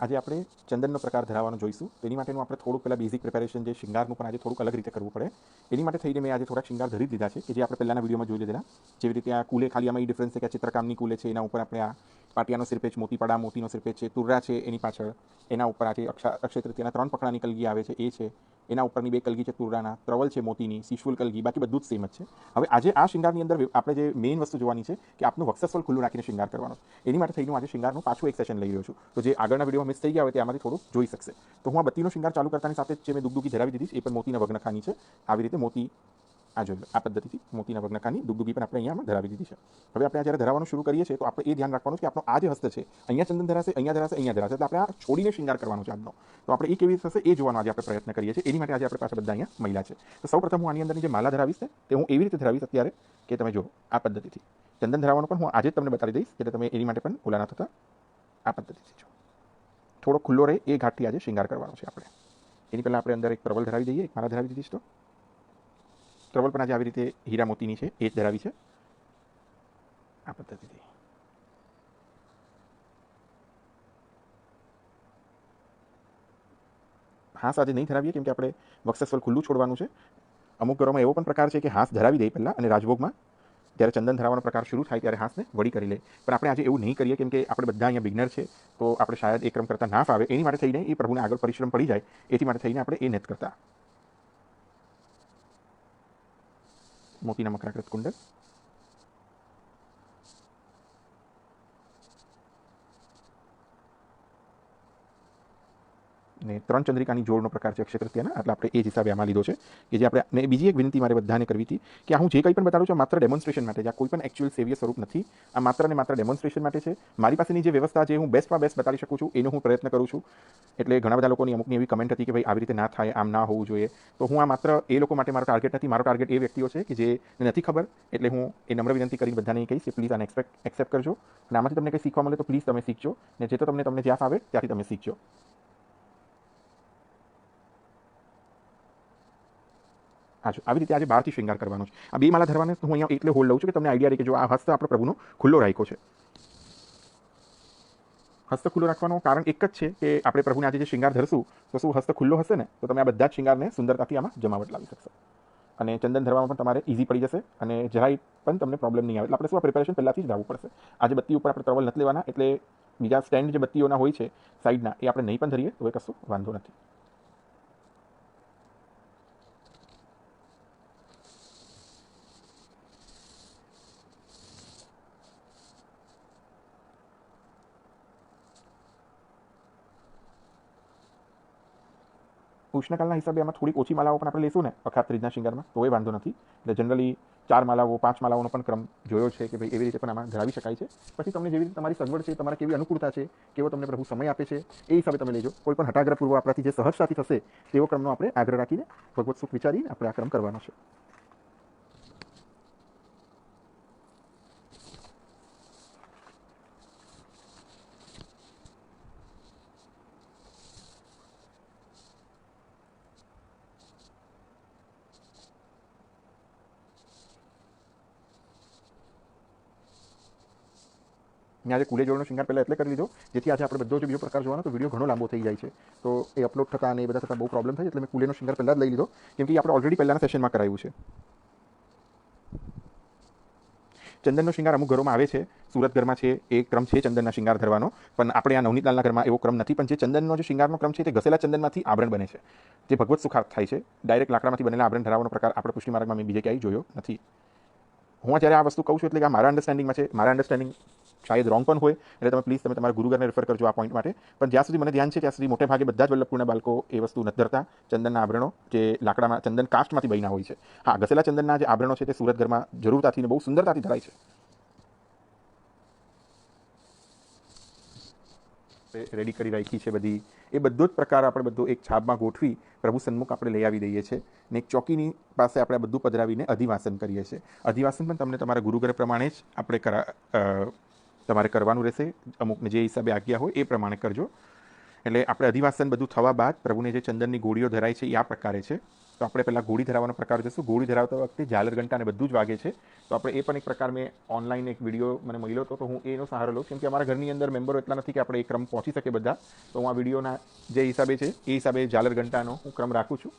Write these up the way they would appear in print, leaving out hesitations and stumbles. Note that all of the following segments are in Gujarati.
આજે આપણે ચંદનનો પ્રકાર ધરાવવાનો જોઈશું. તેની માટેનું આપણે થોડુંક પહેલાં બેઝિક પ્રિપેરેશન જે શિંગારનું પણ આજે થોડુંક અલગ રીતે કરવું પડે. એની માટે થઈને મેં આજે થોડાક શિંગાર ધરી દીધા છે કે જે આપણે પહેલાંના વિડીયોમાં જોઈ લીધેલા. જેવી રીતે આ કુલે ખાલી આમાં એ ડિફરન્સ છે કે આ ચિત્રકામની કુલે છે, એના ઉપર આપણે આ પાટિયાનો સિરપેચ, મોતીપાડા મોતીનો સિરપેચ છે, તુર્રા છે એની પાછળ, એના ઉપર આ જે અક્ષય તૃતીયાના 3 પકડાની કલગી આવે છે એ છે, એના ઉપરની 2 કલગી છે તુર્રાના, ત્રવલ છે મોતીની, શિશુલ કલગી, બાકી બધું જ સેમ જ છે. હવે આજે આ શિંગારની અંદર આપણે જે મેઇન વસ્તુ જોવાની છે કે આપનું વક્ષસ્થળ ખુલ્લું રાખીને શિંગાર કરવાનો છે. એની માટે થઈને આજે શિંગારનું પાછું એક સેશન લઈ રહ્યો છું. તો જે આગળના વિડીયોમાં મિસ થઈ ગયા હોય તે આમાંથી થોડું જોઈ શકશે. તો હું આ બત્તીનો શિંગાર ચાલુ કરતાની સાથે જે મેં દુગદુગી ધરાવી દીધી એ પણ મોતીના વગ્નખાની છે. આવી રીતે મોતી આ જોઈ લો, આ પદ્ધતિથી મોતીના વગ્નખાની દુગદુગી પણ આપણે અહીંયા ધરાવી દીધી છે. હવે આપણે જ્યારે ધરાવવાનું શરૂ કરીએ છીએ તો આપણે એ ધ્યાન રાખવાનું છે કે આપણો આ જે હસ્ત છે અહીંયા ચંદન ધરાશે, અહીંયા ધરાશે, અહીંયા ધરાશે, એટલે આપણે આ છોડીને શિંગાર કરવાનો છે આજનો. તો આપણે એ કેવી રીતે થશે એ જોવાનો આજે આપણે પ્રયત્ન કરીએ છીએ. એની માટે આજે આપણે પાછા બધા અહીંયા મહિલા છે. તો સૌપ્રથમ હું આની અંદરની જે માલા ધરાવીશ ને તે હું એવી રીતે ધરાવીશ અત્યારે કે તમે જો આ પદ્ધતિથી ચંદન ધરાવવાનું પણ હું આજે જ તમને બતાવી દઈશ એટલે તમે એની માટે પણ ઓલા ના થતા આ પદ્ધતિથી જો થોડો ખુલ્લો રહે એ ઘાટથી આજે શિંગાર કરવાનો છે આપણે. એની પહેલાં આપણે અંદર એક પ્રવલ ધરાવી દઈએ. એક માલા ધરાવી દીધી છે. તો પ્રવલ પણ આજે આવી રીતે હીરા મોતીની છે એ જ ધરાવી છે આ પદ્ધતિથી. હાંસ આજે નહીં ધરાવીએ કેમ કે આપણે વક્ષસ્થળ ખુલ્લું છોડવાનું છે. અમુક ઘરોમાં એવો પણ પ્રકાર છે કે હાંસ ધરાવી દે પહેલાં અને રાજભોગમાં જ્યારે ચંદન ધરાવવાનો પ્રકાર શરૂ થાય ત્યારે હાંસને વળી કરી લે. પણ આપણે આજે એવું નહીં કરીએ કેમ કે આપણે બધા અહીંયા બિગનર છે તો આપણે શાયદ એ ક્રમ કરતાં ના ફાવે. એની માટે થઈને એ પ્રભુને આગળ પરિશ્રમ પડી જાય એથી માટે થઈને આપણે એ નથી કરતા. મોતીના મકરાકૃત કુંડલ ને 3 ચંદ્રિકાની જોડનો પ્રકાર છે અક્ષય તૃતીયાના, એટલે આપણે એ જ હિસાબે આમાં લીધો છે કે જે આપણે ને બીજી એક વિનંતી મારે બધાને કરવી હતી કે આ હું જે કંઈ પણ બતાડું છું માત્ર ડેમોન્સ્ટ્રેશન માટે છે. આ કોઈ પણ એકચ્યુઅલ સેવ્ય સ્વરૂપ નથી. આ માત્ર ને માત્ર ડેમોન્સ્ટ્રેશન માટે છે. મારી પાસેની જે વ્યવસ્થા છે હું બેસ્ટમાં બેસ્ટ બતાડી શકું છું એનો હું પ્રયત્ન કરું છું. એટલે ઘણા બધા લોકોની અમુકની એવી કમેન્ટ હતી કે ભાઈ આવી રીતે ના થાય, આમ ના હોવું જોઈએ. તો હું આ માત્ર એ લોકો માટે મારો ટાર્ગેટ નથી. મારો ટાર્ગેટ એ વ્યક્તિઓ છે કે જે નથી ખબર, એટલે હું એ નમ્ર વિનંતી કરીને બધાને કહીશ કે પ્લીઝ આને એક્સેપ્ટ કરજો. અને આમાંથી તમને કંઈ શીખવા મળે તો પ્લીઝ તમે શીખજો, ને જે તો તમને જ્યાં ફાવે ત્યાંથી તમે શીખજો. આવી રીતે આજે બહારથી શૃંગાર કરવાનો છે. આ 2 માલા ધરવાને હું અહીંયા એટલે હોલ્ડ લઉં છું કે તમને આઈડિયા રહે કે જો આ હસ્ત આપણે પ્રભુનો ખુલ્લો રાખ્યો છે. હસ્ત ખુલ્લો રાખવાનું કારણ એક જ છે કે આપણે પ્રભુને આજે જે શૃંગાર ધરશું તો શું હસ્ત ખુલ્લો હશે ને તો તમે આ બધા જ શૃંગારને સુંદરતાથી આમાં જમાવટ લાવી શકશો અને ચંદન ધરવામાં પણ તમારે ઇઝી પડી જશે અને જરાય પણ તમને પ્રોબ્લેમ નહીં આવે. એટલે આપણે શું આ પ્રિપેરેશન પહેલાંથી જ લાવવું પડશે. આજે બત્તી ઉપર આપણે પ્રવલ નથી લેવાના, એટલે બીજા સ્ટેન્ડ જે બત્તીઓના હોય છે સાઈડના એ આપણે નહીં પણ ધરીએ તો એ કશું વાંધો નથી. ઉષ્ણકાલના હિસાબે આમાં થોડીક ઓછી માલાઓ પણ આપણે લેશું ને અખાત ત્રીજના શિંગારમાં તો એ વાંધો નથી. એટલે જનરલી 4 માલાઓ 5 માલાઓનો પણ ક્રમ જોયો છે કે ભાઈ એવી રીતે પણ આમાં ધરાવી શકાય છે. પછી તમને જેવી રીતે તમારી સગવડ છે, તમારે કેવી અનુકૂળતા છે, કેવો તમને પ્રભુ સમય આપે છે એ હિસાબે તમે લેજો. કોઈ પણ હટાગ્રહપૂર્વક આપણાથી જે સહજતાથી થશે તેવો ક્રમનો આપણે આગ્રહ રાખીને ભગવત સુખ વિચારીને આપણે આ ક્રમ કરવાનો છે. મેં આજે કુલે જોડનો શિંગાર પહેલાં એટલે કરી લીધો જેથી આજે આપણે બધો જ બીજો પ્રકાર જોવાનો તો વિડીયો ઘણો લાંબો થઈ જાય છે. તો એ અપલોડ થતાં અને એ બધા થતાં બહુ પ્રોબ્લેમ થાય એટલે મેં કુલેનો શિંગાર પહેલાં જ લઈ લીધો કેમ કે આપણે ઓલરેડી પહેલાંના સેશનમાં કરાવ્યું છે. ચંદનનો શિંગાર અમુક ઘરોમાં આવે છે. સુરત ઘરમાં છે એ ક્રમ છે ચંદનના શિંગાર ધરવાનો, પણ આપણે આ નવનીતલાલના ઘરમાં એવો ક્રમ નથી. પણ જે ચંદનનો જે શિંગારનો ક્રમ છે તે ઘસેલા ચંદનમાંથી આભરણ બને છે, જે ભગવત સુખાર્થ થાય છે. ડાયરેક્ટ લાકડામાંથી બનેલા આભરણ ધરાવવાનો પ્રકાર આપણે પુષ્ટિ માર્ગમાં મેં બીજે ક્યાંય જોયો નથી. હું જ્યારે આ વસ્તુ કહું છું એટલે કે આ મારા અન્ડરસ્ટેન્ડિંગમાં છે. મારા અન્ડરસ્ટેન્ડિંગ શાયદ રોંગ પણ હોય એટલે તમે પ્લીઝ તમે તમારા ગુરુગરને રેફર કરજો આ પોઈન્ટ માટે. પણ જ્યાં સુધી મને ધ્યાન છે ત્યાં સુધી મોટે ભાગે બધા જ વલ્લભપુરના બાળકો એ વસ્તુ નથી ધરતા. ચંદનના આભરણો જે લાકડામાં ચંદન કાસ્ટમાંથી બન્યા હોય છે. હા, ઘસેલા ચંદનના જે આભરણો છે તે સુરત ઘરમાં જરૂરતાથી ને બહુ સુંદરતાથી ધરાય છે. રેડી કરી રાખી છે બધી, એ બધો જ પ્રકાર આપણે બધો એક છાબમાં ગોઠવી પ્રભુ સન્મુખ આપણે લઈ આવી દઈએ છીએ ને એક ચોકીની પાસે આપણે બધું પધરાવીને અધિવાસન કરીએ છીએ. અધિવાસન પણ તમને તમારા ગુરુગ્રહ પ્રમાણે જ આપણે તમારે કરવાનું રહેશે. અમુકને જે હિસાબે આજ્ઞા હોય એ પ્રમાણે કરજો. એટલે આપણે અધિવાસન બધું થવા બાદ પ્રભુને જે ચંદનની ગોળીઓ ધરાય છે એ આ પ્રકારે છે. તો આપણે પહેલાં ગોળી ધરાવવાનો પ્રકાર જોઈશું. ગોળી ધરાવતા વખતે ઝાલર ઘંટા અને બધું જ વાગે છે. તો આપણે એ પણ એક પ્રકાર મેં ઓનલાઈન એક વિડીયો મને મળ્યો હતો, તો હું એનો સહારો લઉં, કેમ કે અમારા ઘરની અંદર મેમ્બરો એટલા નથી કે આપણે એ ક્રમ પહોંચી શકે બધા. તો હું આ વિડીયોના જે હિસાબે છે એ હિસાબે ઝાલર ઘંટાનો હું ક્રમ રાખું છું.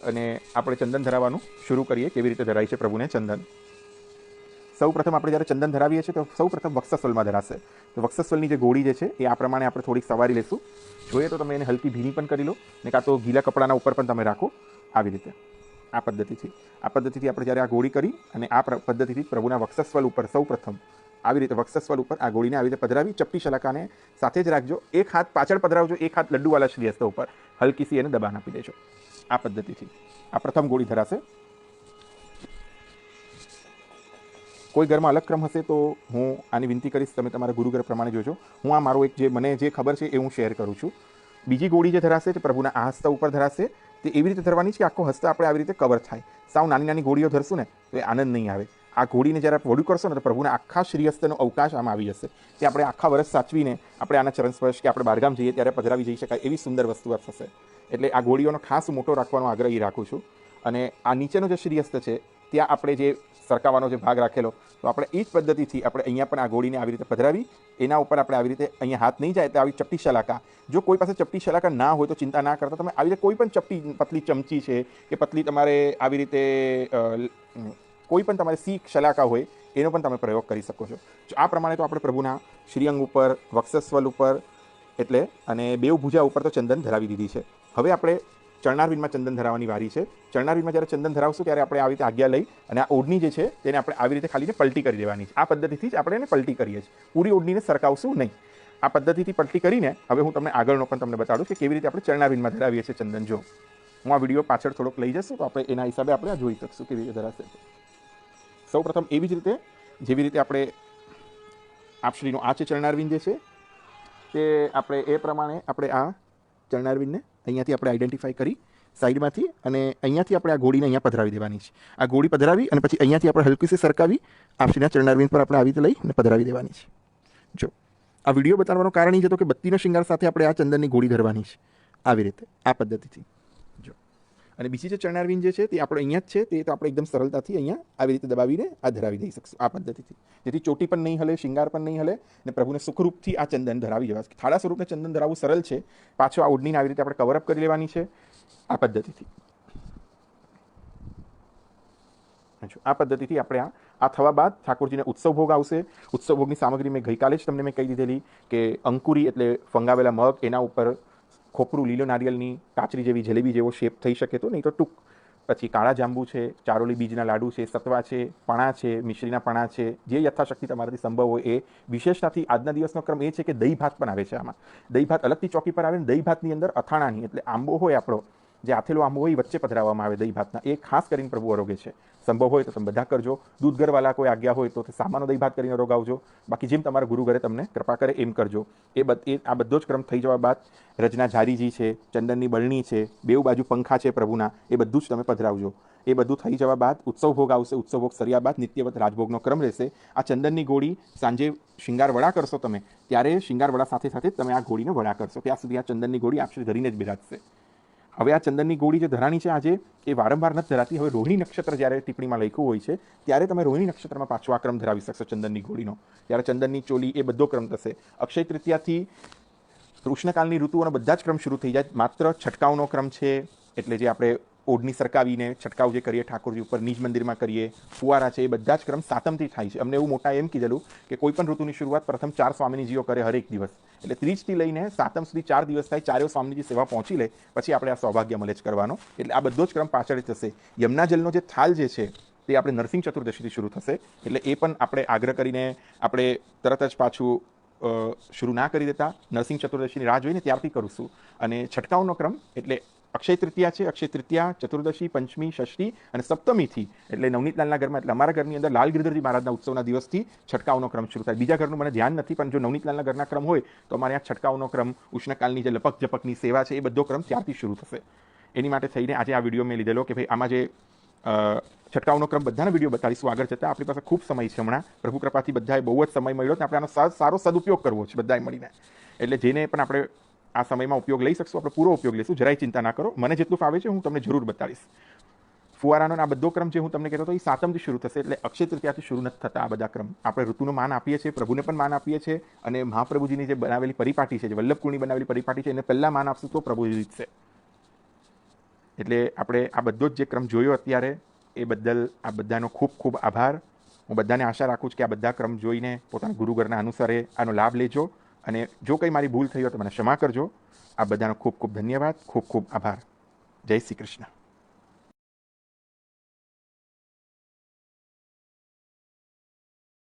અને આપણે ચંદન ધરાવવાનું શરૂ કરીએ. કેવી રીતે ધરાય છે પ્રભુને ચંદન. સૌ પ્રથમ આપણે જ્યારે ચંદન ધરાવીએ છીએ તો સૌ પ્રથમ વક્ષસ્થલમાં ધરાશે. તો વક્ષસ્થલની જે ગોળી જે છે એ આ પ્રમાણે આપણે થોડીક સવારી લેશું. જોઈએ તો તમે એને હલકી ભીની પણ કરી લો, ને કાં તો ગીલા કપડાના ઉપર પણ તમે રાખો. આવી રીતે આ પદ્ધતિથી આપણે જ્યારે આ ગોળી કરી અને આ પદ્ધતિથી પ્રભુના વક્ષસ્થલ ઉપર સૌ પ્રથમ આવી રીતે વક્ષસ્થલ ઉપર આ ગોળીને આવી રીતે પધરાવી. ચપટી શલાકાને સાથે જ રાખજો. એક હાથ પાછળ પધરાવજો, એક હાથ લડ્ડુવાલા શ્રીહસ્ત ઉપર હલકીસી એને દબાણ આપી દેજો. આ પદ્ધતિથી આ પ્રથમ ગોળી ધરાશે. કોઈ ઘરમાં અલગ ક્રમ હશે તો હું આની વિનંતી કરીશ, તમે તમારા ગુરુઘર પ્રમાણે જોજો. હું આ મારો એક જે મને જે ખબર છે એ હું શેર કરું છું. બીજી ગોળી જે ધરાશે તે પ્રભુના આ હસ્ત ઉપર ધરાશે. તે એવી રીતે ધરવાની છે કે આખો હસ્ત આપણે આવી રીતે કવર થાય. સાવ નાની નાની ગોળીઓ ધરશું ને તો એ આનંદ નહીં આવે. આ ગોળીને જ્યારે વડું કરશો ને તો પ્રભુના આખા શ્રીહસ્તનો અવકાશ આમાં આવી જશે. તે આપણે આખા વર્ષ સાચવીને આપણે આના ચરણ સ્પર્શ કે આપણે બહારગામ જઈએ ત્યારે પધરાવી જઈ શકાય એવી સુંદર વસ્તુ થશે. એટલે આ ગોળીઓનો ખાસ મોટો રાખવાનો આગ્રહી રાખું છું. અને આ નીચેનો જે શ્રીહસ્ત છે ત્યાં આપણે જે સરકાવવાનો જે ભાગ રાખેલો, તો આપણે એ જ પદ્ધતિથી આપણે અહીંયા પણ આ ગોળીને આવી રીતે પધરાવી. એના ઉપર આપણે આવી રીતે અહીંયા હાથ નહીં જાય એટલે આવી ચપટી શલાકા. જો કોઈ પાસે ચપટી શલાકા ના હોય તો ચિંતા ના કરતા તમે આવી રીતે કોઈ પણ ચપટી પતલી ચમચી છે કે પતલી તમારે આવી રીતે કોઈ પણ તમારે સીખ શલાકા હોય એનો પણ તમે પ્રયોગ કરી શકો છો. આ પ્રમાણે તો આપણે પ્રભુના શ્રીઅંગ ઉપર, વક્ષસ્થલ ઉપર એટલે અને બેઉ ભુજા ઉપર તો ચંદન ધરાવી દીધી છે. હવે આપણે ચરણારવિંદમાં ચંદન ધરાવવાની વારી છે. ચરણારવિંદમાં જ્યારે ચંદન ધરાવશું ત્યારે આપણે આવી રીતે આજ્ઞા લઈ અને આ ઓઢણી જે છે તેને આપણે આવી રીતે ખાલીને પલટી કરી દેવાની છે. આ પદ્ધતિથી જ આપણે એને પલટી કરીએ છીએ. પૂરી ઓઢણીને સરકાવશું નહીં. આ પદ્ધતિથી પલટી કરીને હવે હું તમને આગળનો પણ તમને બતાડું કે કેવી રીતે આપણે ચરણારવિંદમાં ધરાવીએ છીએ ચંદન. જો હું આ વિડીયો પાછળ થોડોક લઈ જશું તો આપણે એના હિસાબે આપણે આ જોઈ શકશું કેવી રીતે ધરાશે. સૌ પ્રથમ એવી જ રીતે જેવી રીતે આપણે આપશ્રીનો આ છે ચરણારવિંદ જે છે તે આપણે એ પ્રમાણે આપણે આ ચરણારવિંદને અહીંયાથી આપણે આઈડેન્ટિફાઈ કરી સાઈડમાંથી અને અહીંયાથી આપણે આ ગોળીને અહીંયા પધરાવી દેવાની છે. આ ગોળી પધરાવી અને પછી અહીંયાથી આપણે હલકીથી સરકાવી આપશ્રીના ચરણારવિંદ પર આપણે આવી રીતે લઈ અને પધરાવી દેવાની છે. જો આ વિડીયો બતાવવાનું કારણ એ જ હતો કે બત્તીનો શિંગાર સાથે આપણે આ ચંદનની ગોળી ધરવાની છે આવી રીતે આ પદ્ધતિથી. જો અને બીજી જે ચરણારવિંદ જે છે તે આપણે અહીંયા જ છે, તે તો આપણે એકદમ સરળતાથી અહીંયા આવી રીતે દબાવીને આ ધરાવી દઈ શકશું આ પદ્ધતિથી. જેથી ચોટી પણ નહીં હલે, શિંગાર પણ નહીં હલે અને પ્રભુને સુખરૂપથી આ ચંદન ધરાવી જવાશે. થાળા સ્વરૂપને ચંદન ધરાવવું સરળ છે. પાછો આ ઓઢણીને આવી રીતે આપણે કવરઅપ કરી લેવાની છે આ પદ્ધતિથી. આ પદ્ધતિથી આપણે આ થવા બાદ ઠાકોરજીને ઉત્સવ ભોગ આવશે. ઉત્સવ ભોગની સામગ્રી મેં ગઈકાલે જ તમને મેં કહી દીધેલી કે અંકુરી એટલે ફંગાવેલા મગ, એના ઉપર ખોપરું લીલો નારિયેલની કાચરી જેવી જલેબી જેવો શેપ થઈ શકે તો, નહીં તો ટૂંક. પછી કાળા જાંબુ છે, ચારોલી બીજના લાડુ છે, સતવા છે, પણા છે, મિશ્રીના પણા છે, જે યથાશક્તિ તમારાથી સંભવ હોય એ. વિશેષતાથી આજના દિવસનો ક્રમ એ છે કે દહીં ભાત પણ આવે છે આમાં. દહીં ભાત અલગથી ચોકી પર આવે ને દહીં ભાતની અંદર અથાણાની એટલે આંબો હોય આપણો જે આથેલો આંબો હોય વચ્ચે પધરાવવામાં આવે દહીં ભાતના. એ ખાસ કરીને પ્રભુ આરોગે છે. સંભવ હોય તો તમે બધા કરજો. દૂધઘરવાળા કોઈ આજ્ઞા હોય તો સામાનો દહીં ભાત કરીને રોગાવજો. બાકી જેમ તમારા ગુરુ ઘરે તમને કૃપા કરે એમ કરજો. આ બધો જ ક્રમ થઈ જવા બાદ રજના ઝારીજી છે, ચંદનની બરણી છે, બેઉ બાજુ પંખા છે પ્રભુના, એ બધું જ તમે પધરાવજો. એ બધું થઈ જવા બાદ ઉત્સવ ભોગ આવશે. ઉત્સવ ભોગ સર્યા બાદ નિત્યવત રાજભોગનો ક્રમ રહેશે. આ ચંદનની ગોળી સાંજે શિંગાર વડા કરશો તમે ત્યારે શિંગાર વડા સાથે સાથે તમે આ ગોળીને વડા કરશો. ત્યાં સુધી આ ચંદનની ગોળી આપશ્રી ધરીને જ બિરાજશે. હવે આ ચંદનની ગોળી જે ધરાણી છે આજે એ વારંવાર નથી ધરાતી. હવે રોહિણી નક્ષત્ર જ્યારે ટિપ્પણીમાં લખ્યું હોય છે ત્યારે તમે રોહિણી નક્ષત્રમાં પાછો આ ક્રમ ધરાવી શકશો ચંદનની ગોળીનો. ત્યારે ચંદનની ચોલી એ બધો ક્રમ થશે. અક્ષય તૃતીયાથી કૃષ્ણકાલની ઋતુઓનો બધા જ ક્રમ શરૂ થઈ જાય. માત્ર છંટકાવનો ક્રમ છે એટલે જે આપણે ઓઢણી સરકાવીને છંટકાવ જે કરીએ ઠાકોરજી ઉપર નિજ મંદિરમાં કરીએ, ફુવારા છે, એ બધા જ ક્રમ સાતમથી થાય છે. અમને એવું મોટા એમ કીધેલું કે કોઈ પણ ઋતુની શરૂઆત પ્રથમ 4 સ્વામિનીજીઓ કરે હરેક દિવસ. એટલે 30થી લઈને સાતમ સુધી 4 દિવસ થાય. 4 સ્વામિનીજી સેવા પહોંચી લે પછી આપણે આ સૌભાગ્ય મળે જ કરવાનો. એટલે આ બધો જ ક્રમ પાછળ થશે. યમુના જલનો જે થાલ જે છે તે આપણે નરસિંહ ચતુર્દશીથી શરૂ થશે. એટલે એ પણ આપણે આગ્રહ કરીને આપણે તરત જ પાછું શરૂ ના કરી દેતા. નરસિંહ ચતુર્દશીની રાહ જોઈને ત્યારથી કરીશું. અને છંટકાવનો ક્રમ એટલે અક્ષય તૃતીયા છે, અક્ષય તૃતીયા, ચતુર્દશી, પંચમી, ષષ્ઠી અને સપ્તમીથી એટલે નવનીતલાલના ઘરમાં એટલે અમારા ઘરની અંદર લાલ ગિરધરજી મહારાજના ઉત્સવના દિવસથી છંટકાવનો ક્રમ શરૂ થાય. બીજા ઘરનું મને ધ્યાન નથી, પણ જો નવનીતલાલના ઘરના ક્રમ હોય તો અમારે આ છંટકાવનો ક્રમ, ઉષ્ણકાલની જે લપક ઝપકની સેવા છે એ બધો ક્રમ ત્યારથી શરૂ થશે. એની માટે થઈને આજે આ વિડીયો મેં લીધેલો કે ભાઈ આમાં જે છંટકાવનો ક્રમ બધાના વિડીયો બતાવીશું આગળ જતાં. આપણી પાસે ખૂબ સમય છે હમણાં. પ્રભુ કૃપાથી બધાએ બહુ જ સમય મળ્યો તો આપણે આનો સારો સદુપયોગ કરવો છે બધાએ મળીને. એટલે જેને પણ આપણે આ સમયમાં ઉપયોગ લઈ શકશું, આપણે પૂરો ઉપયોગ લઈશું, જરાય ચિંતા ના કરો. મને જેટલું ફાવે છે હું તમને જરૂર બતાવીશ. ફુવારાનો આ બધો ક્રમ જે હું તમને કહેતો હતો એ સાતમથી શરૂ થશે, એટલે અક્ષય તૃતીયાથી શરૂ નથી થતા આ બધા ક્રમ. આપણે ઋતુનું માન આપીએ છીએ, પ્રભુને પણ માન આપીએ છીએ, અને મહાપ્રભુજીની જે બનાવેલી પરિપાટી છે, જે વલ્લભકુળની બનાવેલી પરિપાટી છે, એને પહેલાં માન આપશું તો પ્રભુ જીતશે. એટલે આપણે આ બધો જ જે ક્રમ જોયો અત્યારે એ બદલ આ બધાનો ખૂબ ખૂબ આભાર. હું બધાને આશા રાખું છું કે આ બધા ક્રમ જોઈને પોતાના ગુરુઘરના અનુસારે આનો લાભ લેજો, અને જો કંઈ મારી ભૂલ થઈ હોય તો મને ક્ષમા કરજો. આ બધાનો ખૂબ ખૂબ ધન્યવાદ, ખૂબ ખૂબ આભાર. જય શ્રી કૃષ્ણ.